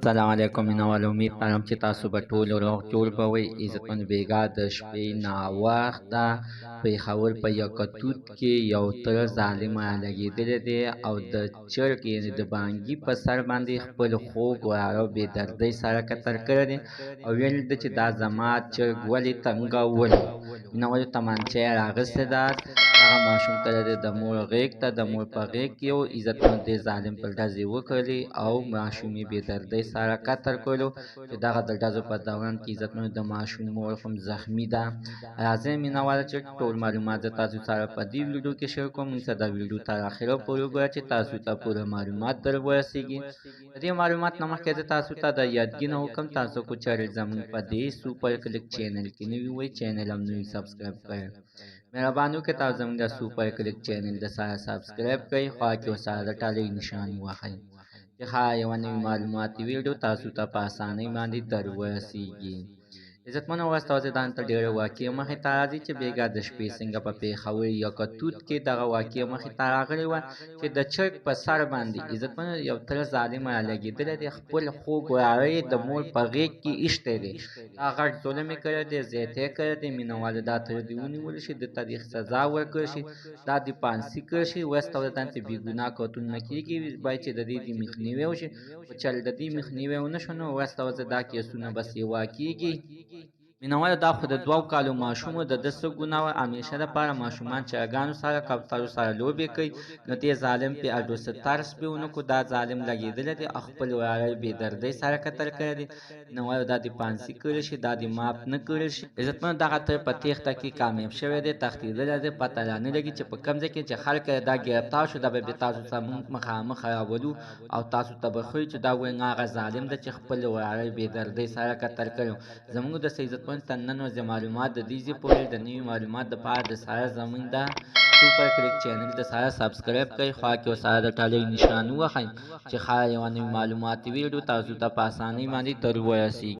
سلام علیکم مینوال امید لرم چې تاسو به ټول روغ جوړ به وئ. عزتمن بیګا د شپې ناوخته پېښور په یکتوت کې یو تر ظالم لګېدلی دی او د چرګ یعنې د بانګي په سر باندې خپل خوږ وراره بې دردۍ سره کتر کړی دی او ویل ده چې دا زما چرګ ولې تنګولی. مینوالو تمانچه یې راغستې ده، هغه ماشوم ته د مور غېږ ته د مور په غېږ کې یو عزتمن دې ظالم پر ډزې وکړلې او ماشوم یې بې دردۍ سره قتل کړلو چې دغه د ډزو په دوران کې عزتمنو د ماشوم مور هم زخمي ده. راځئ مینهواله چې ټول معلومات زه تاسو سره په دې ویډیو کې شیر کوم. موږ دا ویډیو تر اخره پورې وګورئ چې تاسو ته پوره معلومات در ورسیږي. د دې معلومات نه مخکې زه تاسو ته د یادګي نه وکړم تاسو کو چارې زموږ په دې سوپر کلیک چینل کې نوي وئ چینل هم نوي سبسکرایب کړئ. مهرباني وکړئ تاسو زموږ د سوپر کلیک چینل د سره سبسکرایب کړئ، خوا کې ورسره د ټالۍ نشان ووهئ چې ښه یوه نوې معلوماتي ویډیو تاسو ته په اسانۍ باندې در ورسیږي. عزتمنو اوس تاسو ته ډېرې واقعې مخې ته راځي چې بیګا د شپې څنګه په پېښور یکتوت کې دغه واقعې مخې ته راغلې وه چې د چرګ په سر باندې عزتمنو یو تر ظالم لګېدلی دی، خپل خوږ وراره یې د مور په غېږ کې ایښتی دی. دا غټ ظلم یې کړی دی، زیاتی یې کړی دی. مینهوالو دا تر دې ونیول شي، ده ته دې سزا ورکړل شي، دا دې پانسي کړل شي. اوس ته ورته چې بې ګناه قتل نه کېږي، باید چې د دې مخنیوی وشي. خو چې د دې مخنیوی ونه شو نو اوس ته ورته دا کیسونه بس یې کېږي. مینهواله دا خو د 2 کالو ماشوم و، د ده څه ګناه وه؟ همیشه دپاره ماشومان چرګانو سره کوترو سره لوبې کوي، نو دې ظالم پې اډوسه طرز پې ونه کړو. دا ظالم لګېدلی دی او خپل وراره یې بې دردۍ سره قتل کړی دی. مینهوالو دا دې پانسي کړی شي، دا دې ماف نه کړی شي. عزتمنو دغه تر په تېښته کې کامیاب شوی دی، تښتېدلی دی. پته لا نه لګي چې په کوم ځای کې چې خلک دا ګرفتار شو، دا به بیا تاسو ته مونږ مخامخ راولو او تاسو ته به ښیو چې دا وایي هغه ظالم ده چې خپل وراره یې بې دردۍ سره قتل کړی. زموږ د عزتمن تنن و معلومات د دې ځای پورې د نوي معلومات دپاره د سره زموږ د سوپر کلیک چینل د سره سبسکرایب کړئ، خوا کې ورسره د ټالۍ نشان ووهئ چې ښه یوه نوې معلوماتي ویډیو تاسو ته په اسانۍ باندې در ورسیږي.